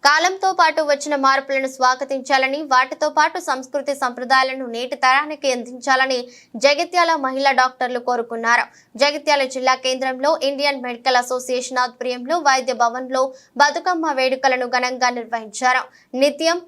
కాలంతో పాటు వచ్చిన మార్పులను స్వాగతించాలని, వాటితో పాటు సంస్కృతి సంప్రదాయాలను నేటి తరానికి అందించాలని జగిత్యాల మహిళా డాక్టర్లు కోరుకున్నారు. జగిత్యాల జిల్లా కేంద్రంలో ఇండియన్ మెడికల్ అసోసియేషన్ ఆధ్వర్యంలో వైద్య భవన్లో బతుకమ్మ వేడుకలను ఘనంగా నిర్వహించారు. నిత్యం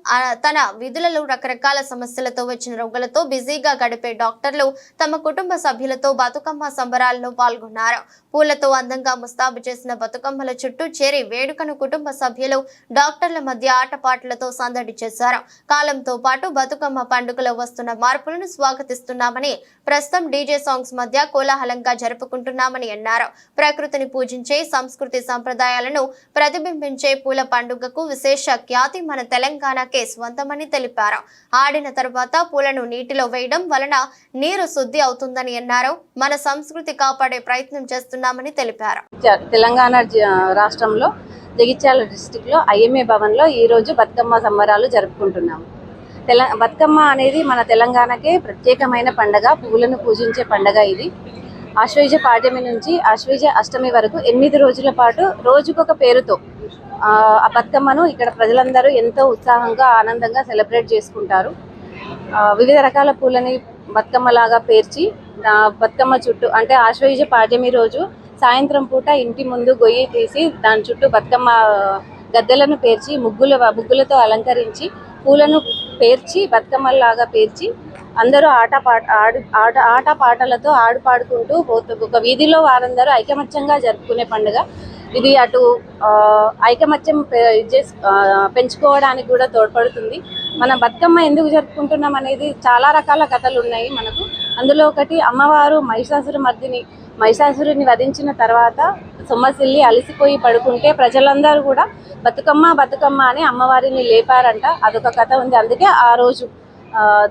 తన విధులలో రకరకాల సమస్యలతో వచ్చిన రోగులతో బిజీగా గడిపే డాక్టర్లు తమ కుటుంబ సభ్యులతో బతుకమ్మ సంబరాల్లో పాల్గొన్నారు. పూలతో అందంగా ముస్తాబు చేసిన బతుకమ్మల చుట్టూ చేరి వేడుకను కుటుంబ సభ్యులు డాక్టర్ల మధ్య ఆటపాటలతో సందడి చేశారు. కాలంతో పాటు బతుకమ్మ పండుగలో వస్తున్న మార్పులను స్వాగతిస్తున్నామని, ప్రస్తుతం డీజే సాంగ్స్ మధ్య కోలాహలంగా జరుపుకుంటున్నామని అన్నారు. ప్రకృతిని పూజించే సంస్కృతి సంప్రదాయాలను ప్రతిబింబించే పూల పండుగకు విశేష ఖ్యాతి మన తెలంగాణకే స్వంతమని తెలిపారు. ఆడిన తర్వాత పూలను నీటిలో వేయడం వలన నీరు శుద్ధి అవుతుందని అన్నారు. మన సంస్కృతి కాపాడే ప్రయత్నం చేస్తున్నామని తెలిపారు. తెలంగాణ రాష్ట్రంలో జగిత్యాల డిస్టిక్లో ఐఎంఏ భవన్లో ఈరోజు బతుకమ్మ సంబరాలు జరుపుకుంటున్నాము. బతుకమ్మ అనేది మన తెలంగాణకే ప్రత్యేకమైన పండగ, పువ్వులను పూజించే పండగ. ఇది ఆశ్వయుజ పాడ్యమి నుంచి ఆశ్వయుజ అష్టమి వరకు 8 రోజుల పాటు రోజుకొక పేరుతో ఆ బతుకమ్మను ఇక్కడ ప్రజలందరూ ఎంతో ఉత్సాహంగా ఆనందంగా సెలబ్రేట్ చేసుకుంటారు. వివిధ రకాల పూలని బతుకమ్మలాగా పేర్చి బతుకమ్మ చుట్టూ, అంటే ఆశ్వయుజ పాడ్యమి రోజు సాయంత్రం పూట ఇంటి ముందు గొయ్యి తీసి దాని చుట్టూ బతుకమ్మ గద్దెలను పేర్చి ముగ్గులతో అలంకరించి పూలను పేర్చి బతుకమ్మలాగా పేర్చి అందరూ ఆట పాటలతో పాడుకుంటూ ఒక వీధిలో వారందరూ ఐకమత్యంగా జరుపుకునే పండుగ ఇది. అటు ఐకమత్యం పెంచుకోవడానికి కూడా తోడ్పడుతుంది. మన బతుకమ్మ ఎందుకు జరుపుకుంటున్నాం అనేది చాలా రకాల కథలు ఉన్నాయి మనకు. అందులో ఒకటి, అమ్మవారు మహిషాసురుని వధించిన తర్వాత సొమ్మసిల్లి అలసిపోయి పడుకుంటే ప్రజలందరూ కూడా బతుకమ్మ అని అమ్మవారిని లేపారంట. అదొక కథ ఉంది. అందుకే ఆ రోజు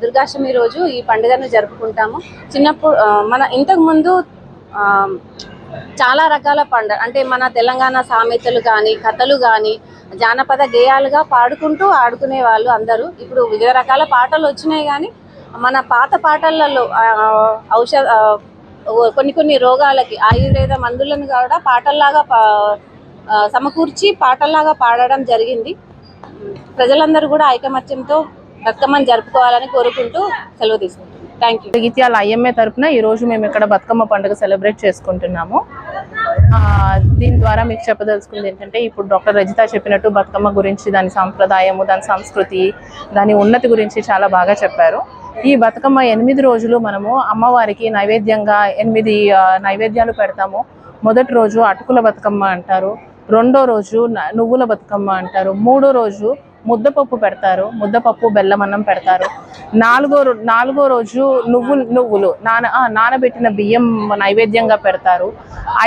దుర్గాష్టమి రోజు ఈ పండుగను జరుపుకుంటాము. చిన్నప్పుడు ఇంతకుముందు చాలా రకాల పండుగ, అంటే మన తెలంగాణ సామెతలు కానీ కథలు కానీ జానపద గేయాలుగా పాడుకుంటూ ఆడుకునే వాళ్ళు అందరూ. ఇప్పుడు వివిధ రకాల పాటలు వచ్చినాయి, కానీ మన పాత పాటలలో కొన్ని రోగాలకి ఆయుర్వేద మందులను కూడా పాటల్లాగా సమకూర్చి పాటల్లాగా పాడడం జరిగింది. ప్రజలందరూ కూడా ఐకమత్యంతో బతుకమ్మని జరుపుకోవాలని కోరుకుంటూ సెలవు తీసుకుంటున్నాం. Thank you. జగిత్యాల ఐఎంఏ తరఫున ఈరోజు మేము ఇక్కడ బతుకమ్మ పండుగ సెలబ్రేట్ చేసుకుంటున్నాము. దీని ద్వారా మీకు చెప్పదలుచుకుంది ఏంటంటే, ఇప్పుడు డాక్టర్ రజిత చెప్పినట్టు బతుకమ్మ గురించి, దాని సాంప్రదాయము, దాని సంస్కృతి, దాని ఉన్నతి గురించి చాలా బాగా చెప్పారు. ఈ బతుకమ్మ 8 రోజులు మనము అమ్మవారికి నైవేద్యంగా 8 నైవేద్యాలు పెడతాము. మొదటి రోజు అటుకుల బతుకమ్మ అంటారు, రెండో రోజు నువ్వుల బతుకమ్మ అంటారు, మూడో రోజు ముద్దపప్పు పెడతారు, ముద్దపప్పు బెల్లమన్నం పెడతారు, నాలుగో రోజు నువ్వులు నానబెట్టిన బియ్యం నైవేద్యంగా పెడతారు,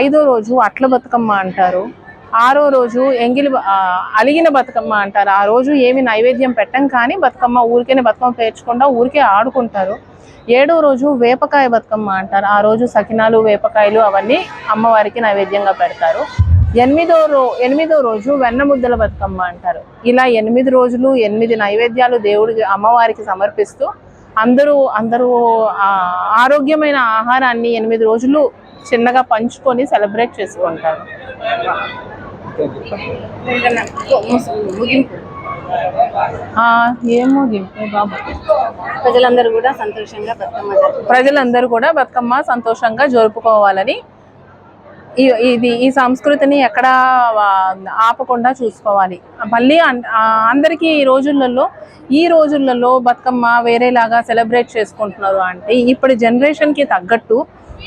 ఐదో రోజు అట్ల బతుకమ్మ అంటారు, ఆరో రోజు అలిగిన బతుకమ్మ అంటారు. ఆ రోజు ఏమి నైవేద్యం పెట్టం, కానీ బతుకమ్మ ఊరికే బతుకమ్మ పేర్చకుండా ఊరికే ఆడుకుంటారు. ఏడో రోజు వేపకాయ బతుకమ్మ అంటారు. ఆ రోజు సకినాలు, వేపకాయలు అవన్నీ అమ్మవారికి నైవేద్యంగా పెడతారు. ఎనిమిదో రోజు వెన్న ముద్దల బతుకమ్మ అంటారు. ఇలా 8 రోజులు 8 నైవేద్యాలు అమ్మవారికి సమర్పిస్తూ అందరూ ఆరోగ్యమైన ఆహారాన్ని 8 రోజులు చిన్నగా పంచుకొని సెలబ్రేట్ చేసుకుంటారు. ప్రజలందరూ కూడా బతుకమ్మ సంతోషంగా జరుపుకోవాలని, ఈ సంస్కృతిని ఎక్కడ ఆపకుండా చూసుకోవాలి. మళ్ళీ అందరికీ ఈ రోజులలో బతుకమ్మ వేరేలాగా సెలబ్రేట్ చేసుకుంటున్నారు. అంటే ఇప్పుడు జనరేషన్కి తగ్గట్టు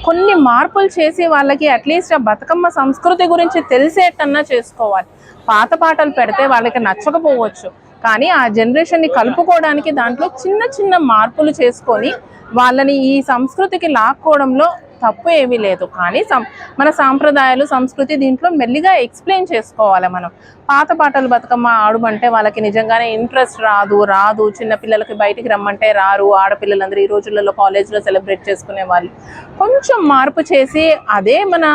కొన్ని మార్పులు చేసి వాళ్ళకి అట్లీస్ట్ ఆ బతుకమ్మ సంస్కృతి గురించి తెలిసేటన్నా చేసుకోవాలి. పాత పాటలు పెడితే వాళ్ళకి నచ్చకపోవచ్చు, కానీ ఆ జనరేషన్ని కలుపుకోవడానికి దాంట్లో చిన్న మార్పులు చేసుకొని వాళ్ళని ఈ సంస్కృతికి లాక్కోవడంలో తప్పు ఏమీ లేదు. కానీ మన సాంప్రదాయాలు, సంస్కృతి దీంట్లో మెల్లిగా ఎక్స్ప్లెయిన్ చేసుకోవాలి. మనం పాత పాటలు బతుకమ్మ ఆడమంటే వాళ్ళకి నిజంగానే ఇంట్రెస్ట్ రాదు. చిన్నపిల్లలకి బయటికి రమ్మంటే రారు. ఆడపిల్లలందరూ ఈ రోజులలో కాలేజ్లో సెలబ్రేట్ చేసుకునే వాళ్ళు కొంచెం మార్పు చేసి అదే మన